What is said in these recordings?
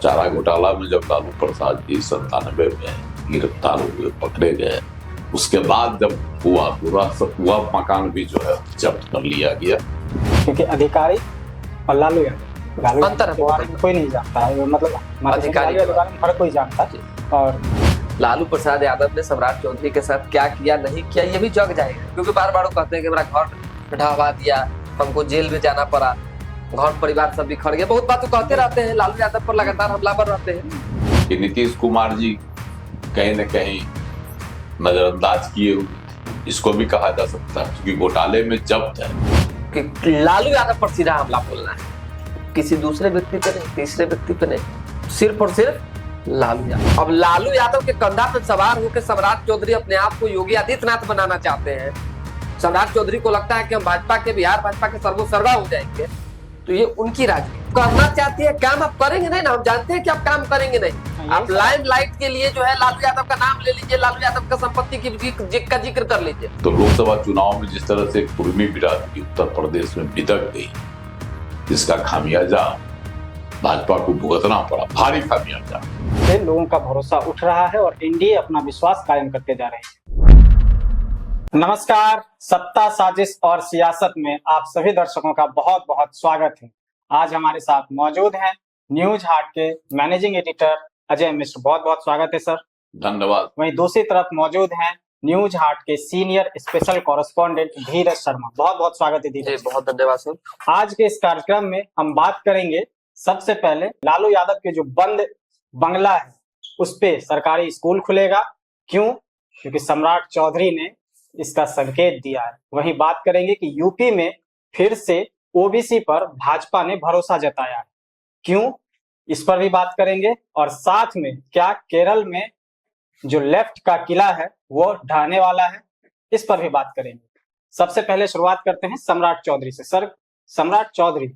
चारा घोटाला में जब लालू प्रसाद जी 97 में गिरफ्तार हुए, पकड़े गए, उसके बाद जब हुआ पूरा वह मकान भी जो है जब्त कर लिया गया। क्योंकि अधिकारी और लालू यादव अंतर के बारे में कोई नहीं जानता है, मतलब अधिकारी के बारे में हर कोई जानता है। और लालू प्रसाद यादव ने सम्राट चौधरी के साथ क्या किया नहीं किया ये भी जग जाएगा, क्योंकि बार बार वो कहते हैं कि मेरा घर ढहवा दिया, हमको जेल में जाना पड़ा, घर परिवार सब बिखर गया, बहुत बात कहते रहते हैं। लालू यादव पर लगातार हमलावर रहते हैं कि नीतीश कुमार जी कहीं न कहीं नजरअंदाज किए हुए, इसको भी कहा जा सकता है, क्योंकि घोटाले में जब्त है कि लालू यादव पर सीधा हमला बोलना है, किसी दूसरे व्यक्ति पे नहीं, तीसरे व्यक्ति पे नहीं, सिर्फ और सिर्फ लालू यादव। अब लालू यादव के कंधा पर सवार होकर सम्राट चौधरी अपने आप को योगी आदित्यनाथ बनाना चाहते हैं। सम्राट चौधरी को लगता है कि हम भाजपा के, बिहार भाजपा के सर्वसर्वा हो जाएंगे, तो ये उनकी राजनीति करना चाहती है। काम आप करेंगे नहीं ना, हम जानते हैं कि आप काम करेंगे नहीं। आप लाइमलाइट के लिए जो है लालू यादव का नाम ले लीजिए, लालू यादव का संपत्ति का जिक्र कर लीजिए। तो लोकसभा चुनाव में जिस तरह से कुर्मी बिरादरी उत्तर प्रदेश में बिदक गई, इसका खामियाजा भाजपा को भुगतना पड़ा, भारी खामियाजा। लोगों का भरोसा उठ रहा है और एनडीए अपना विश्वास कायम करते जा रहे हैं। नमस्कार, सत्ता, साजिश और सियासत में आप सभी दर्शकों का बहुत बहुत स्वागत है। आज हमारे साथ मौजूद हैं न्यूज हाट के मैनेजिंग एडिटर अजय मिश्र। बहुत बहुत स्वागत है सर। धन्यवाद। वहीं दूसरी तरफ मौजूद हैं न्यूज हाट के सीनियर स्पेशल कॉरेस्पॉन्डेंट धीरज शर्मा। बहुत बहुत स्वागत है धीरज। बहुत धन्यवाद सर। आज के इस कार्यक्रम में हम बात करेंगे सबसे पहले लालू यादव के जो बंद बंगला है उस पे सरकारी स्कूल खुलेगा, क्यों? क्योंकि सम्राट चौधरी ने इसका संकेत दिया है। वहीं बात करेंगे कि यूपी में फिर से ओबीसी पर भाजपा ने भरोसा जताया है, क्यों? इस पर भी बात करेंगे। और साथ में क्या केरल में जो लेफ्ट का किला है वो ढहने वाला है, इस पर भी बात करेंगे। सबसे पहले शुरुआत करते हैं सम्राट चौधरी से। सर, सम्राट चौधरी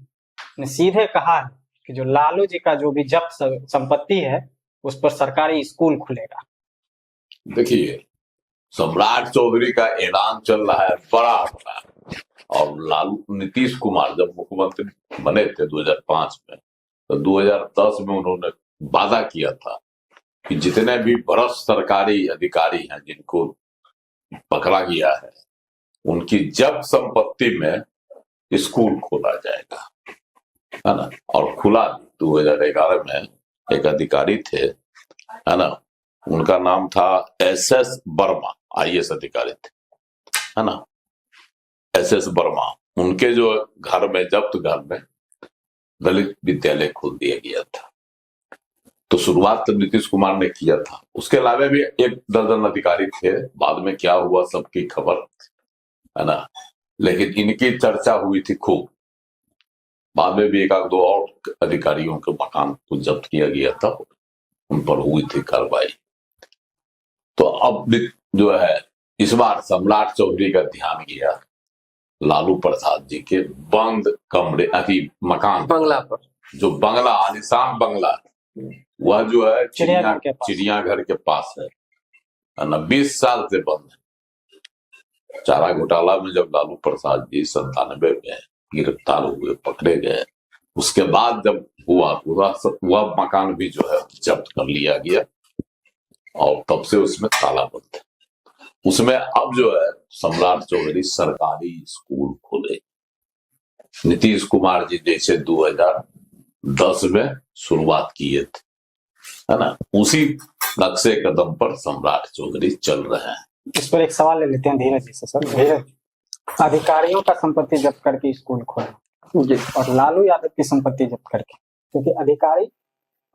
ने सीधे कहा है कि जो लालू जी का जो भी जब्त संपत्ति है उस पर सरकारी स्कूल खुलेगा। देखिए, सम्राट चौधरी का ऐलान चल रहा है बड़ा, और लालू नीतीश कुमार जब मुख्यमंत्री बने थे 2005 में, तो 2010 में उन्होंने वादा किया था कि जितने भी भ्रष्ट सरकारी अधिकारी हैं जिनको पकड़ा गया है उनकी जब्त संपत्ति में स्कूल खोला जाएगा, है ना। और खुला 2011 में एक अधिकारी थे, है ना, उनका नाम था एसएस वर्मा, आईएएस अधिकारी थे, है ना, एसएस वर्मा। उनके जो घर में, जब्त घर में दलित विद्यालय खोल दिया गया था। तो शुरुआत तो नीतीश कुमार ने किया था, उसके अलावा भी एक दर्जन अधिकारी थे, बाद में क्या हुआ सबकी खबर है ना, लेकिन इनकी चर्चा हुई थी खूब। बाद में भी एक आध दो और अधिकारियों के मकान को जब्त किया गया था, उन पर हुई थी कार्रवाई। तो अब जो है इस बार सम्राट चौधरी का ध्यान गया लालू प्रसाद जी के बंद कमरे, मकान, बंगला पर। जो बंगला, आलीशान बंगला, वह जो है चिड़ियाघर के पास है ना, 20 साल से बंद है। चारा घोटाला में जब लालू प्रसाद जी 97 में गिरफ्तार हुए, पकड़े गए, उसके बाद जब हुआ पूरा वह मकान भी जो है जब्त कर लिया गया, और तब से उसमें ताला बंद है। उसमें अब जो है सम्राट चौधरी सरकारी स्कूल खोले। नीतीश कुमार जी जैसे 2010 में शुरुआत किए थे, है ना, उसी नक्शे कदम पर सम्राट चौधरी चल रहे हैं। इस पर एक सवाल ले लेते हैं धीरज जी से। सर, धीरज, अधिकारियों का संपत्ति जब्त करके स्कूल खोला और लालू यादव की संपत्ति जब्त करके, क्योंकि अधिकारी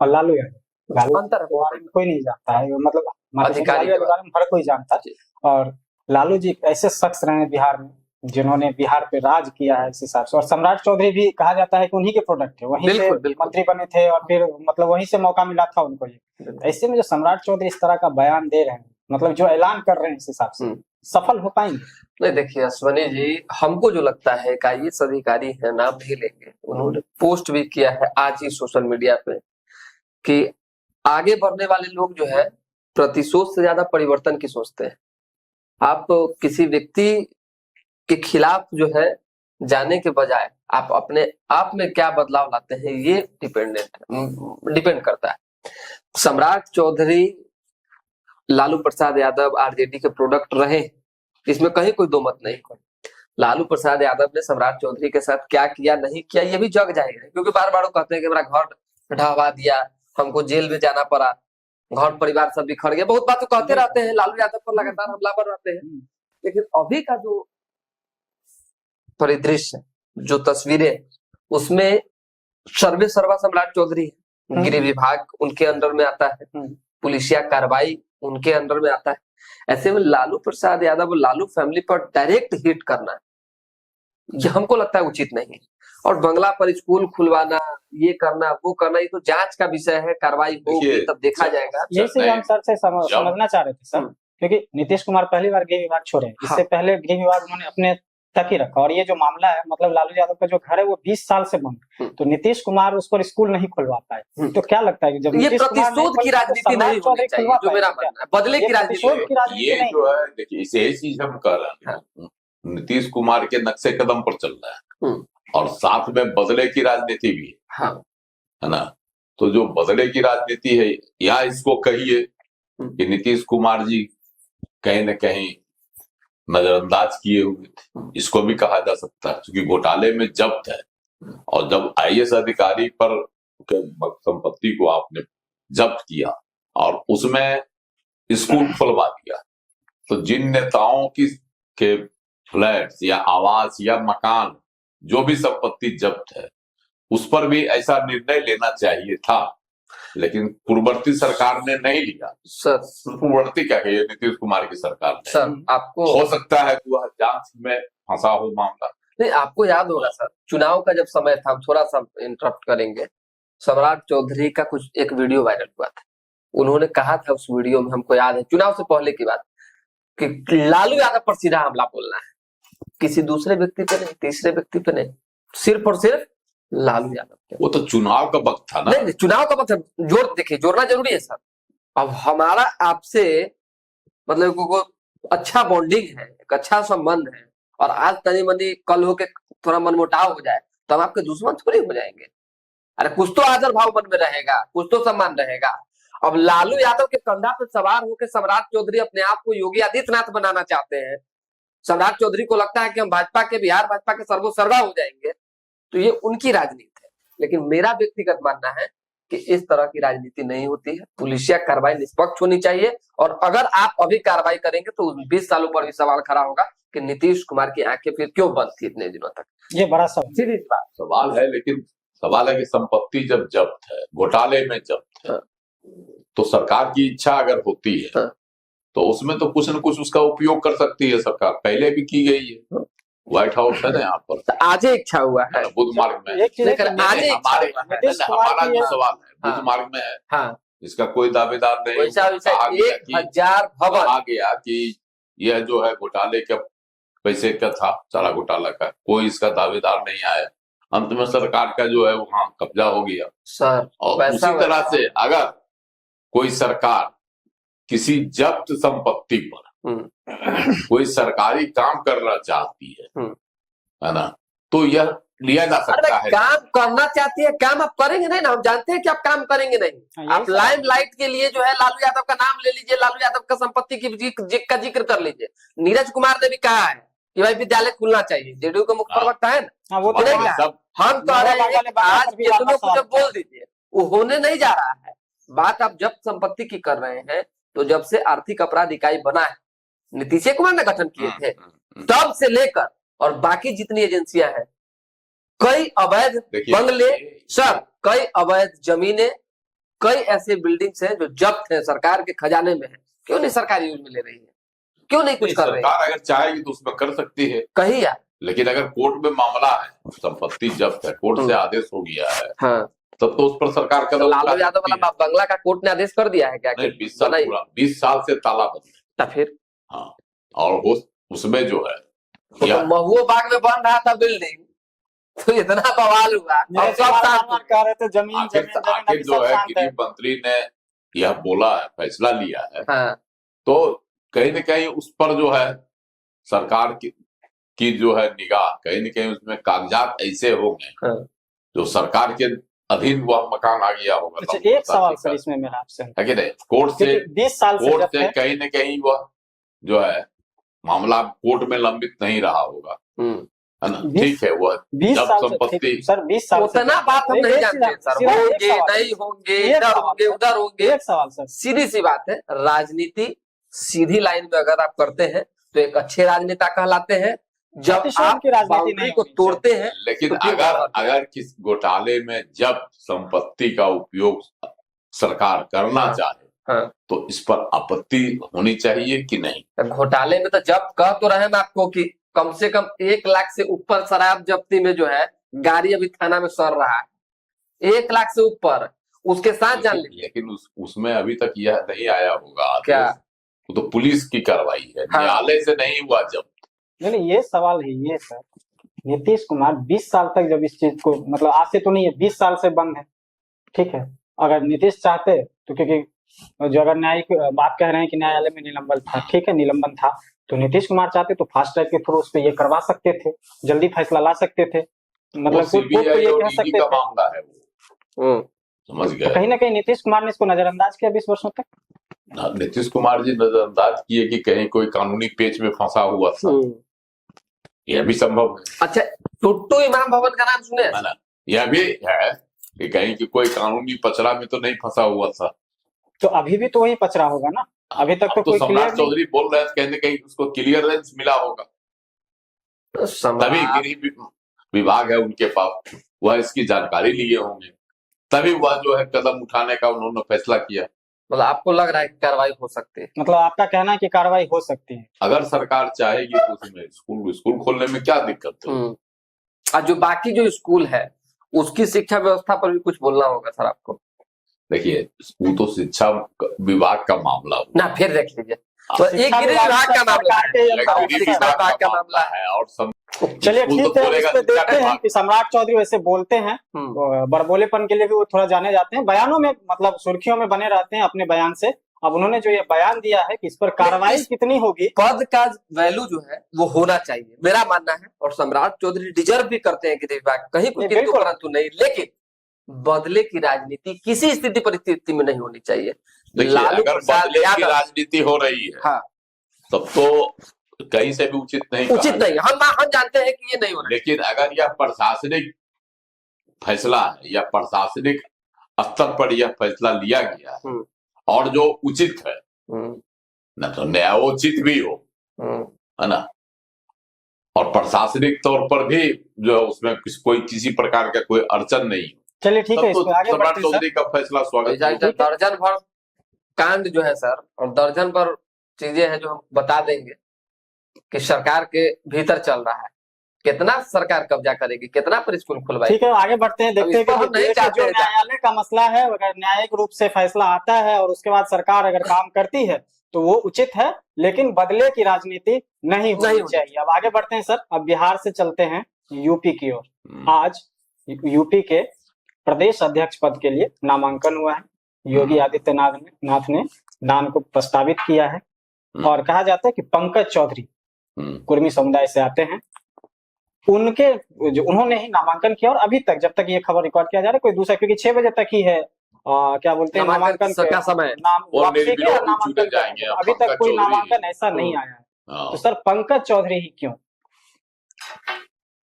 और लालू यादव अंतर कोई नहीं जानता है, मतलब अधिकारी के बारे में हर कोई जानता है। और लालू जी ऐसे शख्स रहे बिहार में जिन्होंने बिहार पे राज किया है इस हिसाब से, और सम्राट चौधरी भी कहा जाता है कि उन्हीं के प्रोडक्ट है, वहीं से मंत्री बने थे और फिर मतलब वहीं से मौका मिला था उनको। ये ऐसे में जो सम्राट चौधरी इस तरह का बयान दे रहे हैं, मतलब जो ऐलान कर रहे हैं, इस हिसाब से सफल हो पाएंगे? नहीं, देखिए अश्वनी जी, हमको जो लगता है कि आईएएस अधिकारी है, नाम भी लेंगे, उन्होंने पोस्ट भी किया है आज ही सोशल मीडिया पे कि आगे बढ़ने वाले लोग जो है प्रतिशोध से ज्यादा परिवर्तन की सोचते हैं। आप किसी व्यक्ति के खिलाफ जो है जाने के बजाय आप अपने आप में क्या बदलाव लाते हैं, ये डिपेंड करता है। सम्राट चौधरी लालू प्रसाद यादव आरजेडी के प्रोडक्ट रहे, इसमें कहीं कोई दो मत नहीं। लालू प्रसाद यादव ने सम्राट चौधरी के साथ क्या किया नहीं किया ये भी जग जाएगा, क्योंकि बार बार वो कहते हैं कि मेरा घर ढहवा दिया, हमको जेल में जाना पड़ा, घर परिवार सब बिखर गया, बहुत बात तो कहते रहते हैं, लालू यादव पर लगातार हमलावर रहते हैं। लेकिन अभी का जो परिदृश्य, जो तस्वीरें, उसमें सर्वे सर्वा सम्राट चौधरी है। गृह विभाग उनके अंडर में आता है, पुलिसिया कार्रवाई उनके अंडर में आता है। ऐसे में लालू प्रसाद यादव और लालू फैमिली पर डायरेक्ट हिट करना ये हमको लगता है उचित नहीं है। और बंगला पर स्कूल खुलवाना, ये करना वो करना, ये तो जांच का विषय है, कार्रवाई होगी तब देखा जाएगा। यही से हम सर से समझना चाह रहे थे सर, क्योंकि नीतीश कुमार पहली बार गृह विभाग छोड़े, इससे पहले गृह विभाग उन्होंने अपने तक ही रखा। और ये जो मामला है, मतलब लालू यादव का जो घर है वो 20 साल से बंद, तो नीतीश कुमार उस पर स्कूल नहीं खुलवा पाए। तो क्या लगता है कि जब ये प्रतिशोध की राजनीति नहीं होनी चाहिए, जो मेरा मानना है, बदले की राजनीति। ये जो है देखिए, इसे चीज हम कह रहे हैं, नीतीश कुमार के नक्शे कदम पर चल रहा है और साथ में बदले की राजनीति भी है, है ना। तो जो बदले की राजनीति है, या इसको कहिए कि नीतीश कुमार जी कहीं न कहीं नजरअंदाज किए हुए थे, इसको भी कहा जा सकता है, क्योंकि घोटाले में जब्त है। और जब आईएएस अधिकारी पर संपत्ति को आपने जब्त किया और उसमें स्कूल खुलवा दिया, तो जिन नेताओं के फ्लैट्स या आवास या मकान, जो भी संपत्ति जब्त है, उस पर भी ऐसा निर्णय लेना चाहिए था, लेकिन पूर्ववर्ती सरकार ने नहीं लिया। सर पूर्ववर्ती क्या है, नीतीश कुमार की सरकार ने। सर आपको हो सकता है कि वह जांच में फंसा हो मामला। नहीं, आपको याद होगा सर, चुनाव का जब समय था, हम थोड़ा सा इंटरप्ट करेंगे, सम्राट चौधरी का कुछ एक वीडियो वायरल हुआ था। उन्होंने कहा था उस वीडियो में, हमको याद है, चुनाव से पहले की बात, कि लालू यादव पर सीधा हमला बोलना है, किसी दूसरे व्यक्ति पे नहीं, तीसरे व्यक्ति पे नहीं, सिर्फ और सिर्फ लालू यादव पे। वो तो चुनाव का वक्त था ना। नहीं, चुनाव का वक्त देखिए, जोड़ना जरूरी है सर। अब हमारा आपसे मतलब को अच्छा बॉन्डिंग है, एक अच्छा संबंध है, और आज तनी मनी कल होके थोड़ा मनमुटाव हो जाए तो हम आपके दुश्मन थोड़ी हो जाएंगे। अरे कुछ तो आदर भाव मन में रहेगा, कुछ तो सम्मान रहेगा। अब लालू यादव के कंधा पर सवार होकर सम्राट चौधरी अपने आप को योगी आदित्यनाथ बनाना चाहते हैं। सम्राट चौधरी को लगता है कि हम भाजपा के, बिहार भाजपा के सर्वसर्वा हो जाएंगे, तो ये उनकी राजनीति है। लेकिन मेरा व्यक्तिगत मानना है कि इस तरह की राजनीति नहीं होती है। पुलिसिया कार्रवाई निष्पक्ष होनी चाहिए, और अगर आप अभी कार्रवाई करेंगे तो 20 सालों पर भी सवाल खड़ा होगा कि नीतीश कुमार की आंखें फिर क्यों बंद थी इतने दिनों तक। ये बड़ा सवाल है। लेकिन सवाल है कि संपत्ति जब जब्त है, घोटाले में जब्त है, तो सरकार की इच्छा अगर होती है तो उसमें तो कुछ न कुछ उसका उपयोग कर सकती है सरकार। पहले भी की गई है, व्हाइट हाउस है ना यहाँ पर, तो आज इच्छा हुआ है बुध मार्ग में। हमारा जो सवाल है बुध मार्ग में है, हाँ, इसका कोई दावेदार नहीं। 1000 भवन आ गया कि यह जो है घोटाले का पैसे का था, सारा घोटाला का, कोई इसका दावेदार नहीं आया। अंत में सरकार का जो है वहां कब्जा हो गया सर। और उसी तरह से अगर कोई सरकार किसी जब्त संपत्ति पर कोई सरकारी काम करना चाहती है ना, तो यह लिया जा सकता है। काम करना चाहती है, काम आप करेंगे नहीं ना, हम जानते हैं कि आप काम करेंगे नहीं। आप लाइमलाइट के लिए जो है लालू यादव का नाम ले लीजिए, लालू यादव का संपत्ति का जिक्र कर लीजिए। नीरज कुमार ने भी कहा है कि भाई विद्यालय खुलना चाहिए, जेडीयू का मुख्य प्रवक्ता है ना, वो तो हम कह रहे हैं आज कितनों को जब बोल दीजिए, वो होने नहीं जा रहा है। बात आप जब संपत्ति की कर रहे हैं, तो जब से आर्थिक अपराध इकाई बना है, नीतीश कुमार ने गठन किए थे, तब से लेकर और बाकी जितनी एजेंसियां हैं, कई अवैध बंगले सर, कई अवैध जमीनें, कई ऐसे बिल्डिंग्स हैं जो जब्त हैं, सरकार के खजाने में है। क्यों नहीं सरकार यूज में ले रही है, क्यों नहीं कुछ कर रही है? सरकार अगर चाहेगी तो उसमें कर सकती है कहीं यार, लेकिन अगर कोर्ट में मामला है, संपत्ति जब्त है, कोर्ट से आदेश हो गया है, हाँ, तब तो उस पर सरकार का लालू यादव वाला बंगला का कोर्ट ने आदेश कर दिया है क्या? 20 साल से ताला बंद, फिर हाँ, और उसमें जो है तो महुआ बाग में बन रहा था बिल्डिंग, तो इतना बवाल हुआ और सब कह रहे थे जमीन आखिर जो है गृह मंत्री ने यह बोला है, फैसला लिया है, हाँ, तो कहीं न कहीं उस पर जो है सरकार की की जो है निगाह कहीं न कहीं उसमें कागजात ऐसे होंगे हाँ। जो सरकार के अधीन वह मकान आ गया होगा। अच्छा, एक सवाल सर इसमें मेरा आपसे है कि नहीं, कोर्ट से 20 साल से जब है कहीं न कहीं वह जो है मामला कोर्ट में लंबित नहीं रहा होगा, है ना। ठीक है, वह 20 जब साल से संपत्ति सर 20 साल से उतना बात हम नहीं जानते सर, होंगे नहीं होंगे, इधर होंगे उधर होंगे। एक सवाल सर, सीधी सी बात है, राजनीति सीधी लाइन में अगर आप करते हैं तो एक अच्छे राजनेता कहलाते हैं। जब आप बाउंड्री को तोड़ते हैं, लेकिन तो अगर किस घोटाले में जब संपत्ति का उपयोग सरकार करना चाहे हाँ। तो इस पर आपत्ति होनी चाहिए कि नहीं। घोटाले में तो जब कह तो रहे हैं आपको कि कम से कम 1 लाख से ऊपर शराब जब्ती में जो है गाड़ी अभी थाना में सड़ रहा है, 1 लाख से ऊपर, उसके साथ जान लीजिए। लेकिन उसमें अभी तक यह नहीं आया होगा क्या, तो पुलिस की कार्रवाई है, हाँ। न्यायालय से नहीं हुआ जब। नहीं ये सवाल है ये सर, नीतीश कुमार 20 साल तक जब इस चीज को, मतलब आज से तो नहीं है, 20 साल से बंद है, ठीक है। अगर नीतीश चाहते तो, क्योंकि जो अगर न्यायिक बात कह रहे हैं कि न्यायालय में निलंबन था, ठीक है निलंबन था, तो नीतीश कुमार चाहते तो फास्ट ट्रैक के थ्रू उस पर ये करवा सकते थे, जल्दी फैसला ला सकते थे, मतलब कोर्ट को ये कह सकते थे। मामला है वो, समझ गए। कहीं ना कहीं नीतीश कुमार ने इसको नजरअंदाज किया 20 वर्षों तक। नीतीश कुमार जी नजरअंदाज किए कि कहीं कोई कानूनी पेच में फंसा हुआ था, यह भी संभव है। अच्छा, टुट्टू इमाम भवन का नाम सुने? है ना, यह भी है कि कहीं की कोई कानूनी पचड़ा में तो नहीं फंसा हुआ था। तो अभी भी तो वही पचड़ा होगा ना, अभी तक तो कोई सम्राट चौधरी बोल रहे हैं, कहीं न कहीं उसको क्लियरेंस मिला होगा, तभी गृह विभाग है उनके पास, वह इसकी जानकारी लिए होंगे, तभी वह जो है कदम उठाने का उन्होंने फैसला किया। मतलब आपको लग रहा है कि कार्रवाई हो सकती है? मतलब आपका कहना है कि कार्रवाई हो सकती है अगर सरकार चाहेगी तो उसमें स्कूल खोलने में क्या दिक्कत है। और जो बाकी जो स्कूल है उसकी शिक्षा व्यवस्था पर भी कुछ बोलना होगा सर आपको। देखिए, वो तो शिक्षा विभाग का मामला हो ना, फिर देख लीजिए, तो एक गृह विभाग का मामला है, शिक्षा विभाग का मामला है। और चलिए ठीक है, इस पे देखते हैं कि सम्राट चौधरी वैसे बोलते हैं, बड़बोलेपन के लिए भी वो थोड़ा जाने जाते हैं, बयानों में मतलब सुर्खियों में बने रहते हैं अपने बयान से। अब उन्होंने जो ये बयान दिया है कि इस पर कार्रवाई कितनी होगी, पद का वैल्यू जो है वो होना चाहिए, मेरा मानना है। और सम्राट चौधरी डिजर्व भी करते हैं गृह विभाग, कहीं कुछ किंतु परंतु नहीं, लेकिन बदले की राजनीति किसी स्थिति परिस्थिति में नहीं होनी चाहिए। लालू प्रसाद की राजनीति हो रही है, हाँ, तब तो कहीं से भी उचित नहीं, हम जानते हैं कि ये नहीं हो रहा। लेकिन अगर यह प्रशासनिक फैसला है या प्रशासनिक स्तर पर यह फैसला लिया गया है और जो उचित है न, तो न्यायोचित भी हो, है ना, और प्रशासनिक तौर पर भी जो है उसमें कोई किसी प्रकार का कोई अड़चन नहीं हो, चलिए ठीक है, इसमें आगे सम्राट चौधरी का फैसला स्वागत है। दर्जन भर कांड जो है सर, और दर्जन भर चीजें हैं जो हम बता देंगे कि सरकार के भीतर चल रहा है, कितना सरकार कब्जा करेगी, कितना पर स्कूल खुलवाएगी। ठीक है, आगे बढ़ते हैं, देखते हैं कि जो न्यायालय का मसला है, अगर न्यायिक रूप से फैसला आता है और उसके बाद सरकार अगर काम करती है तो वो उचित है, लेकिन बदले की राजनीति नहीं होनी चाहिए। अब आगे बढ़ते हैं सर, अब बिहार से चलते हैं यूपी की ओर। आज यूपी के प्रदेश अध्यक्ष पद के लिए नामांकन हुआ है, योगी आदित्यनाथ ने नाम को प्रस्तावित किया है, और कहा जाता है कि पंकज चौधरी कुर्मी समुदाय से आते हैं, उनके जो उन्होंने ही नामांकन किया, और अभी तक जब तक ये खबर रिकॉर्ड किया जा रहा है कोई दूसरा, क्योंकि 6 बजे तक ही है क्या बोलते हैं नामांकन का समय, नाम वापसी के नामांकन जाएंगे, अभी तक कोई नामांकन ऐसा नहीं आया है। तो सर पंकज चौधरी ही क्यों?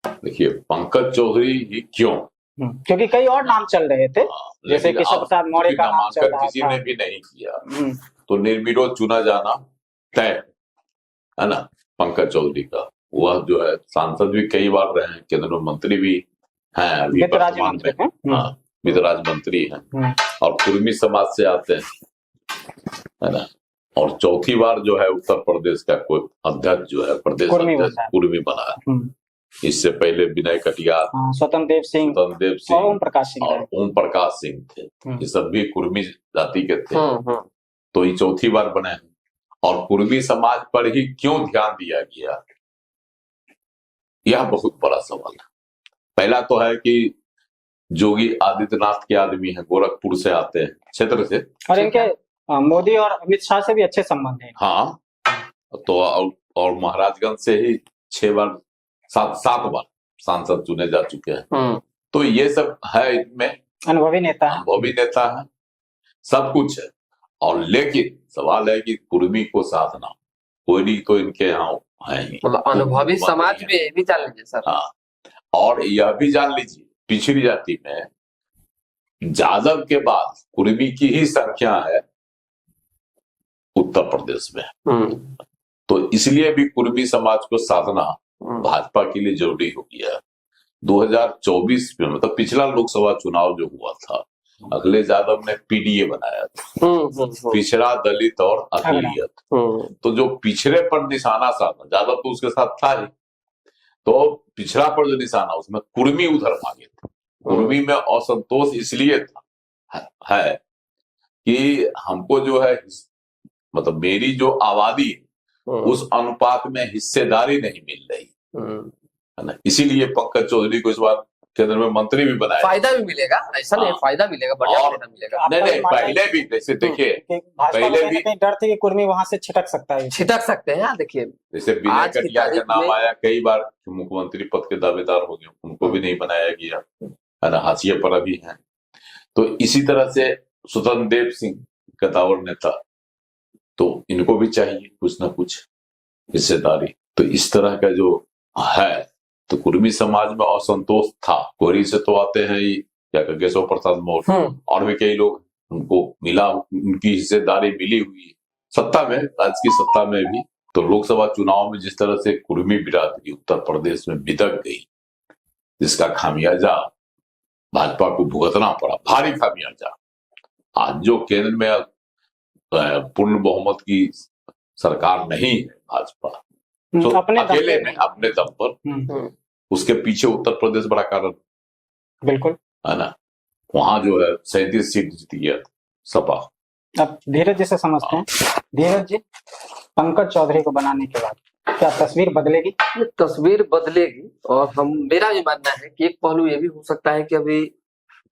देखिए, पंकज चौधरी ही क्यों, क्योंकि कई और नाम चल रहे थे, जैसे केशव प्रसाद मौर्य का नाम चल रहा था, किसी ने भी नहीं किया, तो निर्विरोध चुना जाना तय है ना पंकज चौधरी का। वह जो है सांसद भी कई बार रहे हैं, केंद्रीय मंत्री भी हैं, अभी वर्तमान में वित्त राज्य मंत्री हैं, और कुर्मी समाज से आते हैं, है ना, और चौथी बार जो है उत्तर प्रदेश का कोई अध्यक्ष जो है प्रदेश अध्यक्ष कुर्मी बना है। इससे पहले विनय कटियार, स्वतंत्र देव सिंह और ओम प्रकाश सिंह थे, ये सब भी कुर्मी जाति के थे, तो ये चौथी बार बने हैं। और कुर्मी समाज पर ही क्यों ध्यान दिया गया, यह बहुत बड़ा सवाल है। पहला तो है कि योगी आदित्यनाथ के आदमी हैं, गोरखपुर से आते हैं क्षेत्र से, और इनके मोदी और अमित शाह से भी अच्छे संबंध हैं। हाँ, तो और महाराजगंज से ही 6 बार सात बार सांसद चुने जा चुके हैं। तो ये सब है, इनमें अनुभवी नेता है, अनुभवी नेता है, सब कुछ है। और लेकिन सवाल है कि कुर्मी को साधना कोई नहीं तो इनके यहाँ है ही। मतलब अनुभवी समाज में ये भी जान लीजिए सर। हाँ, और यह भी जान लीजिए पिछड़ी जाति में यादव के बाद कुर्मी की ही संख्या है उत्तर प्रदेश में। तो इसलिए भी कुर्मी समाज को साधना भाजपा के लिए जरूरी हो गया है। 2024 में मतलब पिछला लोकसभा चुनाव जो हुआ था, अखिलेश यादव ने पीडीए बनाया था, पिछड़ा दलित और अकलियत। तो जो पिछड़े पर निशाना साधा, यादव तो उसके साथ था ही, तो पिछड़ा पर जो निशाना उसमें कुर्मी उधर भागे थे। कुर्मी में असंतोष इसलिए था है कि हमको जो है मतलब मेरी जो आबादी उस अनुपात में हिस्सेदारी नहीं मिल रही है ना, इसीलिए पंकज चौधरी को इस बार केंद्र में मंत्री भी बनाया। फायदा भी मिलेगा, ऐसा नहीं, फायदा मिलेगा, बढ़िया फायदा मिलेगा। नहीं, पहले भी जैसे देखिए, पहले भी डर थे कि कुर्मी वहां से छिटक सकता है, छिटक सकते हैं। देखिए जैसे विनय कटियार का नाम आया कई बार, मुख्यमंत्री पद के दावेदार हो गए, उनको भी नहीं बनाया गया है ना, हाशिए पर अभी है। तो इसी तरह से स्वतंत्र देव सिंह कदावर नेता, तो इनको भी चाहिए कुछ ना कुछ हिस्सेदारी। तो इस तरह का जो है, तो कुर्मी समाज में असंतोष था। कोहरी से तो आते हैं ही, क्या केशव प्रसाद मौर्य और भी कई लोग, उनको मिला, उनकी हिस्सेदारी मिली हुई सत्ता में, आज की सत्ता में भी। तो लोकसभा चुनाव में जिस तरह से कुर्मी बिरादरी उत्तर प्रदेश में बिदक गई, जिसका खामियाजा भाजपा को भुगतना पड़ा, भारी खामियाजा। आज जो केंद्र में पूर्ण बहुमत की सरकार नहीं है भाजपा, तो अकेले में अपने दम पर, उसके पीछे उत्तर प्रदेश बड़ा कारण, बिल्कुल है ना। वहां जो है 37 सीट जीती है सपा। अब धीरज जी से समझते हैं। धीरज जी, पंकज चौधरी को बनाने के बाद क्या तस्वीर बदलेगी? तस्वीर बदलेगी, और मेरा ये मानना है कि एक पहलू ये भी हो सकता है कि अभी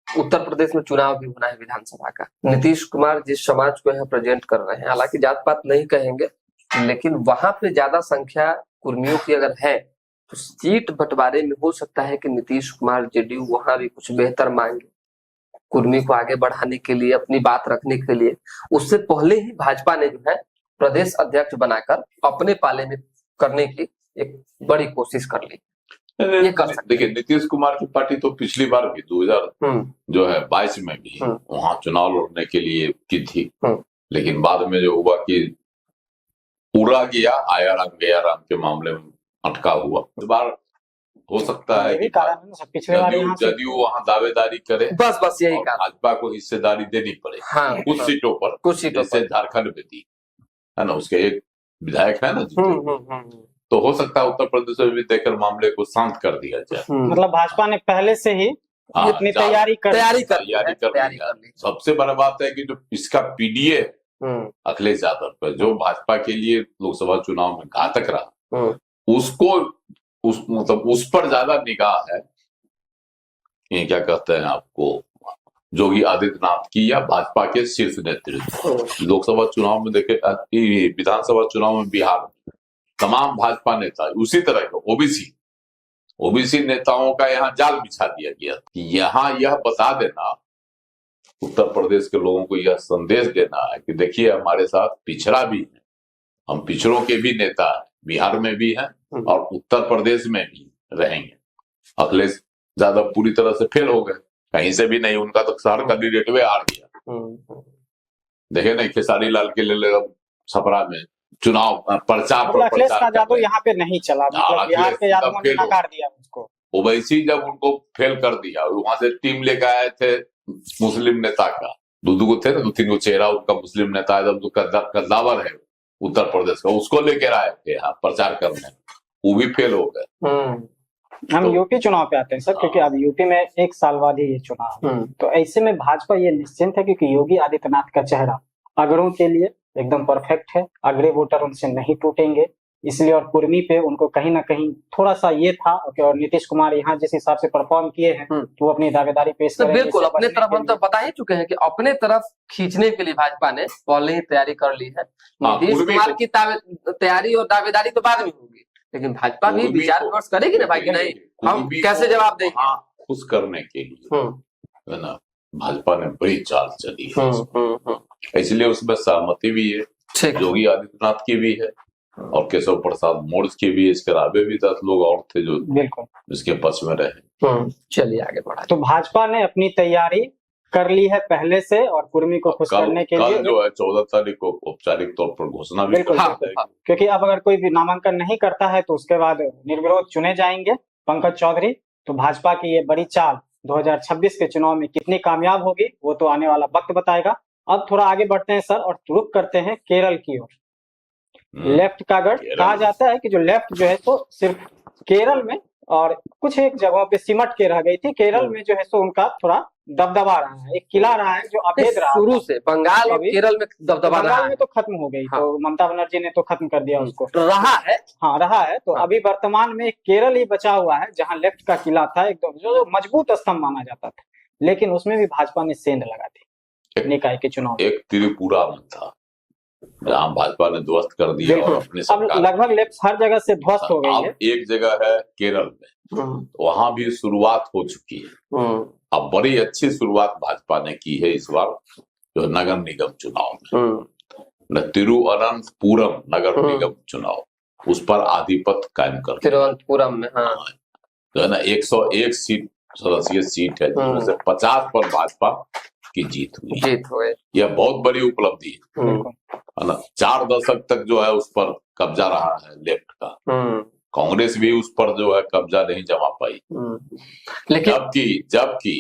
उत्तर प्रदेश में चुनाव भी होना है विधानसभा का। नीतीश कुमार जिस समाज को यहाँ प्रेजेंट कर रहे हैं, हालांकि जात पात नहीं कहेंगे, लेकिन वहां पे ज्यादा संख्या कुर्मियों की अगर है, तो सीट बंटवारे में हो सकता है कि नीतीश कुमार जेडीयू वहां भी कुछ बेहतर मांगे, कुर्मी को आगे बढ़ाने के लिए, अपनी बात रखने के लिए। उससे पहले ही भाजपा ने जो है प्रदेश अध्यक्ष बनाकर अपने पाले में करने की एक बड़ी कोशिश कर ली। ये कर सकते। देखिए, नीतीश कुमार की पार्टी तो पिछली बार भी 2022 में भी वहां चुनाव लड़ने के लिए की थी, लेकिन बाद में जो हुआ कि पूरा गया आया राम गया राम के मामले में अटका हुआ। इस बार हो सकता है कि जदयू वहां दावेदारी करे, बस यही कारण, भाजपा को हिस्सेदारी देनी पड़े कुछ सीटों पर, जैसे झारखंड में थी, है ना, उसके एक विधायक है ना, तो हो सकता है उत्तर प्रदेश में भी देकर मामले को शांत कर दिया जाए। मतलब भाजपा ने पहले से ही इतनी तैयारी कर ली। सबसे बड़ा बात है कि जो इसका पीडीए अखिलेश यादव पर, जो भाजपा के लिए लोकसभा चुनाव में घातक रहा, उसको उस पर ज्यादा निगाह है, ये क्या कहते हैं आपको, योगी आदित्यनाथ की या भाजपा के शीर्ष नेतृत्व। लोकसभा चुनाव में देखे, विधानसभा चुनाव में बिहार में तमाम भाजपा नेता उसी तरह के ओबीसी नेताओं का यहाँ जाल बिछा दिया गया। यहाँ यह बता देना, उत्तर प्रदेश के लोगों को यह संदेश देना है कि देखिए हमारे साथ पिछड़ा भी है, हम पिछड़ों के भी नेता हैं, बिहार में भी हैं और उत्तर प्रदेश में भी रहेंगे। अखिलेश यादव पूरी तरह से फेल हो गए, कहीं से भी नहीं, उनका तो शहर कैंडिडेट वे हार गया। देखे नहीं, खेसारी लाल के लिए छपरा में चुनाव प्रचार अखिलेश का जादू यहाँ पे नहीं चला, मतलब बिहार के यादवों ने नकार दिया उसको। ओवैसी जब उनको फेल कर दिया, वहां से टीम लेकर आए थे मुस्लिम नेता का, दो थे ना, 2-3 को चेहरा उनका मुस्लिम नेता है, जो कद्दावर है उत्तर प्रदेश का, उसको लेकर आए थे यहाँ प्रचार करने, वो भी फेल हो गए। हम यूपी चुनाव पे आते हैं सर, क्योंकि अब यूपी में 1 साल बाद ही ये चुनाव, तो ऐसे में भाजपा ये निश्चिंत है क्योंकि योगी आदित्यनाथ का चेहरा अगड़ों के लिए एकदम परफेक्ट है, अगड़े वोटर उनसे नहीं टूटेंगे, इसलिए। और कुर्मी पे उनको कहीं ना कहीं थोड़ा सा ये था, और नीतीश कुमार यहाँ जिस हिसाब से परफॉर्म किए हैं, तो वो अपनी दावेदारी पेश करेंगे। बिल्कुल, अपने तरफ हम तो बता ही चुके हैं कि अपने तरफ खींचने के लिए भाजपा ने पहले ही तैयारी कर ली है। नीतीश कुमार की तैयारी और दावेदारी तो बाद में होगी, लेकिन भाजपा भी वो भी विचार तो- विमर्श करेगी ना भाई कि नहीं, हम वो भी कैसे तो जवाब देंगे। वहाँ खुश करने के लिए है ना, भाजपा ने बड़ी चाल चली है, इसलिए उसमें सहमति भी है, ठीक। योगी आदित्यनाथ की भी है और केशव प्रसाद मौर्य की भी है। इसके अलावा भी 10 लोग और थे जो बिल्कुल इसके पक्ष में रहे। चलिए आगे बढ़ा। तो भाजपा ने अपनी तैयारी कर ली है पहले से और कुर्मी को खुश करने के कल लिए जो है 14 तारीख को औपचारिक तौर पर घोषणा भी बिल्कुल, कर हाँ, दी जाएगी। क्योंकि अब अगर कोई भी नामांकन नहीं करता है तो उसके बाद निर्विरोध चुने जाएंगे पंकज चौधरी। तो भाजपा की ये बड़ी चाल 2026 के चुनाव में कितनी कामयाब होगी वो तो आने वाला वक्त बताएगा। अब थोड़ा आगे बढ़ते हैं सर और रुख करते हैं केरल की ओर। लेफ्ट का गढ़ केरल। कहा जाता है कि जो लेफ्ट जो है तो सिर्फ केरल में और कुछ एक जगहों पे सिमट के रह गई थी। केरल में जो है सो उनका थोड़ा दबदबा रहा है, एक किला रहा है जो अभेद रहा शुरू से बंगाल और अभी केरल में दबदबा रहा बंगाल है, में तो खत्म हो गई। हाँ। तो ममता बनर्जी ने तो खत्म कर दिया उसको, रहा है। हाँ रहा है। तो हाँ। अभी वर्तमान में केरल ही बचा हुआ है जहां लेफ्ट का किला था एकदम जो मजबूत स्तंभ माना जाता था, लेकिन उसमें भी भाजपा ने सेंध लगा दी निकाय के चुनाव में। एक त्रिपुरा में था जहां भाजपा ने ध्वस्त कर दिया और अपनी अब सरकार लगभग लेफ्ट हर जगह से ध्वस्त हो गई है। अब एक जगह है केरल में, वहां भी शुरुआत हो चुकी है। अब बड़ी अच्छी शुरुआत भाजपा ने की है इस बार जो नगर निगम चुनाव में, तिरुवनंतपुरम नगर निगम चुनाव, उस पर आधिपत्य कायम कर दिया। तिरुवनंतपुरम में, हाँ। जो है ना 101 सीट सदस्यीय सीट है जिसमें से 50 पर भाजपा की जीत हुई। जीत हुए, यह बहुत बड़ी उपलब्धि बिल्कुल। है ना। 4 दशक तक जो है उस पर कब्जा रहा है लेफ्ट का, कांग्रेस भी उस पर जो है कब्जा नहीं जमा पाई। लेकिन जबकि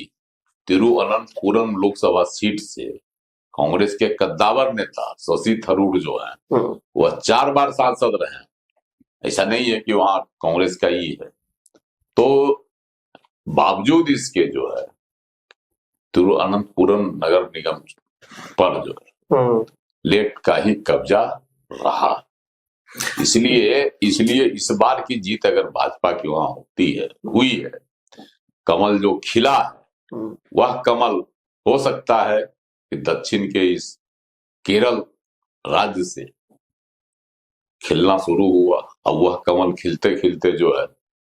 तिरुवनंतपुरम लोकसभा सीट से कांग्रेस के कद्दावर नेता शशि थरूर जो है वह 4 बार सांसद रहे हैं। ऐसा नहीं है कि वहां कांग्रेस का ही है। तो बावजूद इसके जो है तिरुवनंतपुरम नगर निगम पर जो है लेफ्ट का ही कब्जा रहा। इसलिए इस बार की जीत अगर भाजपा की वहां हुई है, कमल जो खिला है वह कमल हो सकता है कि दक्षिण के इस केरल राज्य से खिलना शुरू हुआ। अब वह कमल खिलते खिलते जो है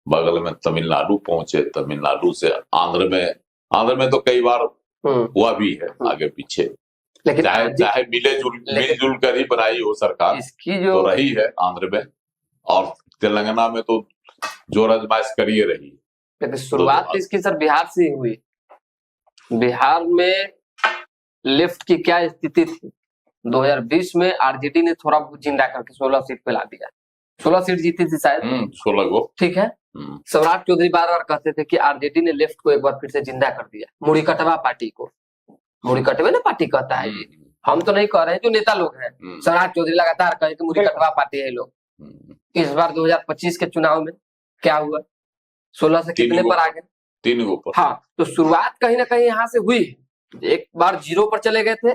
बगल में तमिलनाडु पहुंचे, तमिलनाडु से आंध्र में तो कई बार हुआ भी है आगे पीछे, लेकिन चाहे मिलजुल कर ही बनाई हो सरकार, इसकी जो तो रही है आंध्र में, और तेलंगाना में तो जो आजमाइश करिए रही। लेकिन शुरुआत तो इसकी सर बिहार से ही हुई। बिहार में लेफ्ट की क्या स्थिति थी, 2020 में आरजेडी ने थोड़ा बहुत जिंदा करके 16 सीट पे ला दिया। 16 सीट जीती थी शायद, 16 को, ठीक है। सम्राट चौधरी बार बार कहते थे कि आरजेडी ने लेफ्ट को एक बार फिर से जिंदा कर दिया, मुड़ी कटवा पार्टी को। मुड़ी कटवे ना पार्टी कहता है, हम तो नहीं कह रहे हैं, जो नेता लोग हैं। सम्राट चौधरी लगातार कहे कि मुड़ी कटवा पार्टी है लोग। इस बार 2025 के चुनाव में क्या हुआ, 16 से कितने पर आ गए, 3 पर। हाँ, तो शुरुआत कहीं ना कहीं यहाँ से हुई। एक बार 0 पर चले गए थे,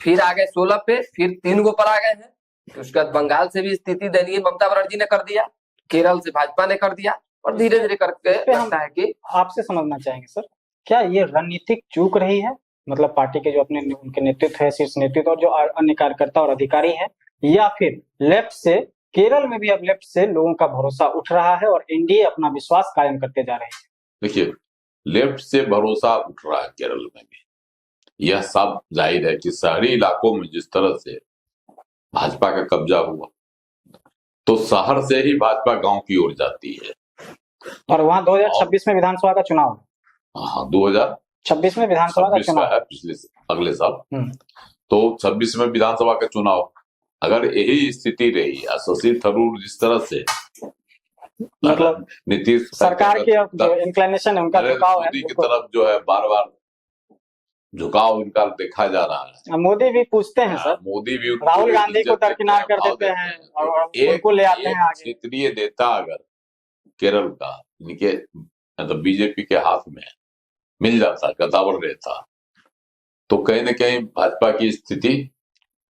फिर आ गए 16 पे, फिर 3 पर आ गए हैं। उसके बाद बंगाल से भी स्थिति दयनीय ममता बनर्जी ने कर दिया, केरल से भाजपा ने कर दिया, और धीरे धीरे करके लगता है कि आपसे समझना चाहेंगे सर, क्या ये रणनीतिक चूक रही है, मतलब पार्टी के जो अपने उनके नेतृत्व है, शीर्ष नेतृत्व और जो अन्य कार्यकर्ता और अधिकारी हैं, या फिर लेफ्ट से केरल में भी अब लेफ्ट से लोगों का भरोसा उठ रहा है और एनडीए अपना विश्वास कायम करते जा रहे हैं? देखिए, लेफ्ट से भरोसा उठ रहा है केरल में भी, यह सब जाहिर है कि शहरी इलाकों में जिस तरह से भाजपा का कब्जा हुआ, तो शहर से ही भाजपा गांव की ओर जाती है। और वहां 2026 में विधानसभा का चुनाव है। हाँ, 2026 में विधानसभा का चुनाव है, अगले साल। तो 26 में विधानसभा का चुनाव, अगर यही स्थिति रही, शशि थरूर जिस तरह से मतलब नीतीश सरकार की जो इंक्लिनेशन है, उनका झुकाव है, मोदी की तरफ जो है बार बार झुकाव इनका देखा जा रहा है। मोदी भी पूछते हैं सर, मोदी भी राहुल गांधी को दरकिनार कर देते हैं और उनको ले आते हैं आगे। क्षेत्रीय नेता अगर केरल का इनके मतलब बीजेपी के हाथ में मिल जाता, कद्दावर रहता, तो कहीं न कहीं भाजपा की स्थिति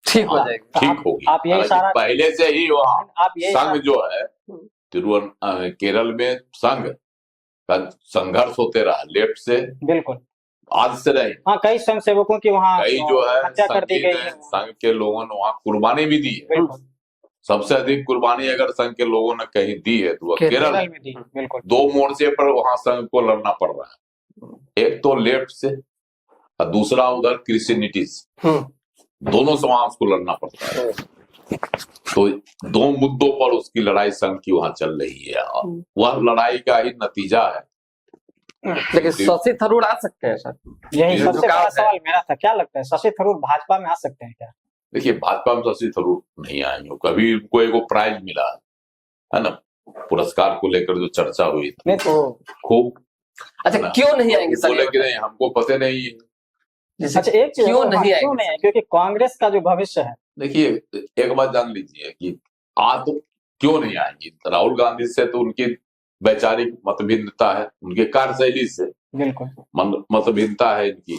ठीक हो जाएगी, ठीक होगी। आप यही सारा पहले से ही वहाँ आप यही संघ जो है केरल में संघ का संघर्ष होते रहा लेफ्ट से, बिल्कुल आज से नहीं। हाँ, कई स्वयंसेवकों की वहाँ कई जो है हत्या कर दी गई है, संघ के लोगों ने वहाँ कुर्बानी भी दी है। सबसे अधिक कुर्बानी अगर संघ के लोगों ने कहीं दी है तो वह केरल केरल में दी, बिल्कुल। 2 मोर्चे पर वहां संघ को लड़ना पड़ रहा है, एक तो लेफ्ट से और दूसरा उधर क्रिश्चियनिटी से, दोनों से वहां उसको लड़ना पड़ता है। तो 2 मुद्दों पर उसकी लड़ाई संघ की वहां चल रही है, वह लड़ाई का ही नतीजा है। लेकिन शशि थरूर आ सकते हैं सर? यही सबसे बड़ा सवाल मेरा था, क्या लगता है शशि थरूर भाजपा में आ सकते हैं क्या? देखिए, भाजपा में शशि थरूर नहीं आएंगे, कभी उनको एक प्राइज मिला है ना, पुरस्कार को लेकर जो चर्चा हुई थी तो खूब। अच्छा, क्यों नहीं आएंगे सर? बोले कि नहीं, हमको पता नहीं है। अच्छा, एक चीज क्यों नहीं क्यों नहीं है? क्योंकि कांग्रेस का जो भविष्य है, देखिए एक बात जान लीजिए कि आज तो क्यों नहीं आएंगी, राहुल गांधी से तो उनकी वैचारिक मतभिन्नता है, उनके कार्यशैली से बिल्कुल मतभिन्नता है इनकी।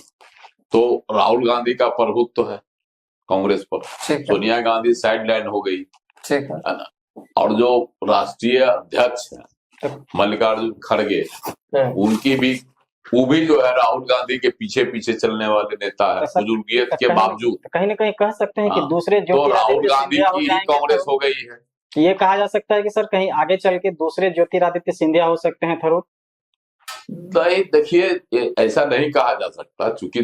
तो राहुल गांधी का प्रभुत्व है कांग्रेस पर, सोनिया गांधी साइडलाइन हो गई, ठीक है ना। और जो राष्ट्रीय अध्यक्ष है मल्लिकार्जुन खड़गे, उनकी भी वो भी जो है राहुल गांधी के पीछे पीछे चलने वाले नेता है, बुजुर्गियत के बावजूद। कहीं ना कहीं कह सकते हैं कि दूसरे तो राहुल गांधी की ही कांग्रेस हो गई है। ये कहा जा सकता है कि सर कहीं आगे चल के दूसरे ज्योतिरादित्य सिंधिया हो सकते हैं थरूर? नहीं, देखिए ऐसा नहीं कहा जा सकता, क्योंकि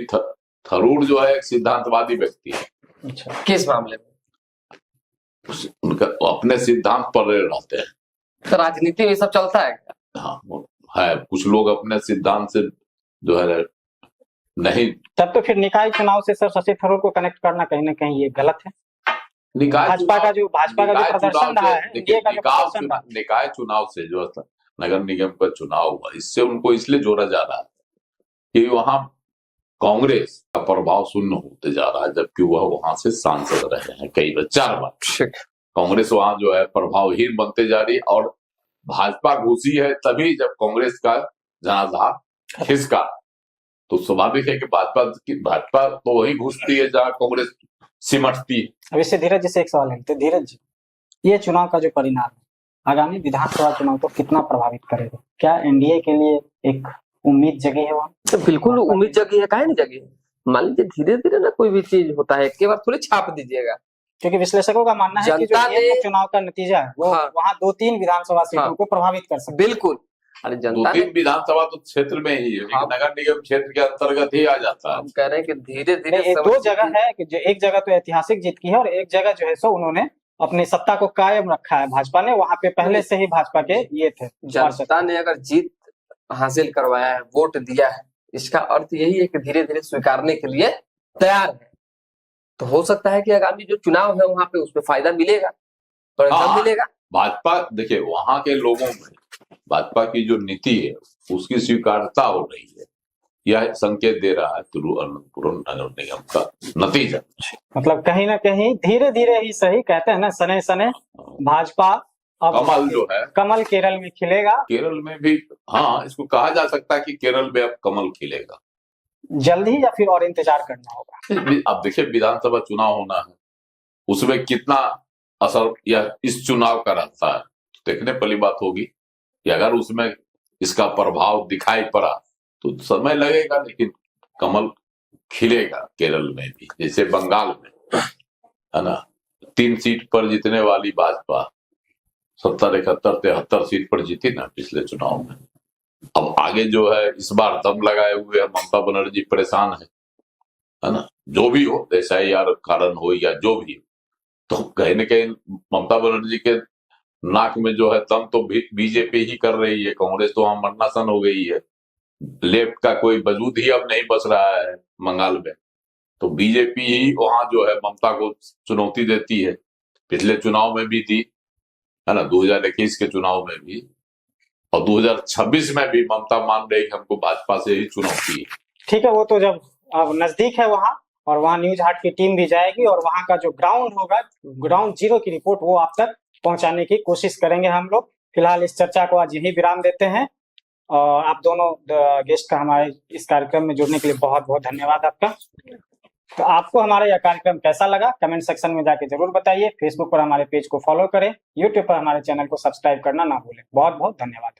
थरूर जो है एक सिद्धांतवादी व्यक्ति है। अच्छा, किस मामले में? उनका अपने सिद्धांत पर रहते हैं। तो राजनीति में सब चलता है क्या? हाँ है, कुछ लोग अपने सिद्धांत से जो है नहीं। तब तो फिर निकाय चुनाव से सर शशि थरूर को कनेक्ट करना कहीं ना कहीं ये गलत है। भाजपा का जो प्रदर्शन रहा है, निकाय चुनाव से जो नगर निगम का चुनाव हुआ, इससे उनको इसलिए जोड़ा जा रहा है कि वहां कांग्रेस का प्रभाव शून्य होते जा रहा है, जबकि वह वहां से सांसद रहे हैं कई बार, 4 बार। कांग्रेस वहां जो है प्रभावहीन बनते जा रही है, और भाजपा घुसी है तभी जब कांग्रेस का जनाधार खिसका। तो स्वाभाविक है कि भाजपा तो वही घुसती है जहां कांग्रेस सिमटती है। अब इससे धीरज जी से एक सवाल है, तो धीरज जी, ये चुनाव का जो परिणाम है आगामी विधानसभा चुनाव को कितना प्रभावित करेगा? क्या एनडीए के लिए एक उम्मीद जगी है वहाँ? तो बिल्कुल उम्मीद जगी है, काहे नहीं जगी? मान लीजिए धीरे धीरे ना कोई भी चीज होता है, एक बार थोड़ी छाप दीजिएगा। क्योंकि विश्लेषकों का मानना है कि जो चुनाव का नतीजा है वो वहाँ 2-3 विधानसभा सीटों को प्रभावित कर सकता है। बिल्कुल, अरे जनता 2-3 विधानसभा तो क्षेत्र में ही है, नगर निगम क्षेत्र के अंतर्गत ही आ जाता है। हम कह रहे हैं कि धीरे धीरे 2 जगह है कि जो एक जगह तो ऐतिहासिक जीत की है और एक जगह जो है सो उन्होंने अपनी सत्ता को कायम रखा है भाजपा ने, वहां पे पहले से ही भाजपा के ये थे। जनता ने अगर जीत हासिल करवाया है, वोट दिया है, इसका अर्थ यही है कि धीरे धीरे स्वीकारने के लिए तैयार है। तो हो सकता है कि आगामी जो चुनाव है वहां पे उसमें फायदा मिलेगा, परिणाम मिलेगा। भाजपा देखिए वहां के लोगों में भाजपा की जो नीति है उसकी स्वीकारता हो रही है, यह संकेत दे रहा है तिरुवनंतपुरम नगर निगम का नतीजा। मतलब कहीं ना कहीं धीरे धीरे ही सही, कहते हैं ना सने सने भाजपा अब कमल जो है कमल केरल में खिलेगा। केरल में भी, हाँ, इसको कहा जा सकता है कि केरल में अब कमल खिलेगा जल्द ही, या फिर और इंतजार करना होगा? अब देखिए विधानसभा चुनाव होना है, उसमें कितना असर या इस चुनाव का रहता है देखने वाली बात होगी कि अगर उसमें इसका प्रभाव दिखाई पड़ा तो समय लगेगा, लेकिन कमल खिलेगा केरल में भी। जैसे बंगाल में है ना, 3 सीट पर जीतने वाली भाजपा 70, 71, 73 सीट पर जीती ना पिछले चुनाव में। अब आगे जो है इस बार दम लगाए हुए है, ममता बनर्जी परेशान है ना, जो भी हो, ऐसा ही यार कारण हो या जो भी हो, तो कहीं न कहीं ममता बनर्जी के नाक में जो है दम तो बीजेपी ही कर रही है, कांग्रेस तो वहां मरनासन हो गई है, लेफ्ट का कोई वजूद ही अब नहीं बच रहा है बंगाल में, तो बीजेपी ही वहां जो है ममता को चुनौती देती है। पिछले चुनाव में भी दी है ना, 2021 के चुनाव में भी, और 2026 में भी ममता मान रही हमको भाजपा से ही चुनौती है। ठीक है, वो तो जब अब नजदीक है वहां, और वहां न्यूज हाट की टीम भी जाएगी और वहां का जो ग्राउंड होगा, ग्राउंड जीरो की रिपोर्ट वो आप तक पहुंचाने की कोशिश करेंगे हम लोग। फिलहाल इस चर्चा को आज यही विराम देते हैं, और आप दोनों गेस्ट का हमारे इस कार्यक्रम में जुड़ने के लिए बहुत बहुत धन्यवाद आपका। तो आपको हमारा यह कार्यक्रम कैसा लगा कमेंट सेक्शन में जाके जरूर बताइए। फेसबुक पर हमारे पेज को फॉलो करें, यूट्यूब पर हमारे चैनल को सब्सक्राइब करना ना भूलें। बहुत बहुत धन्यवाद।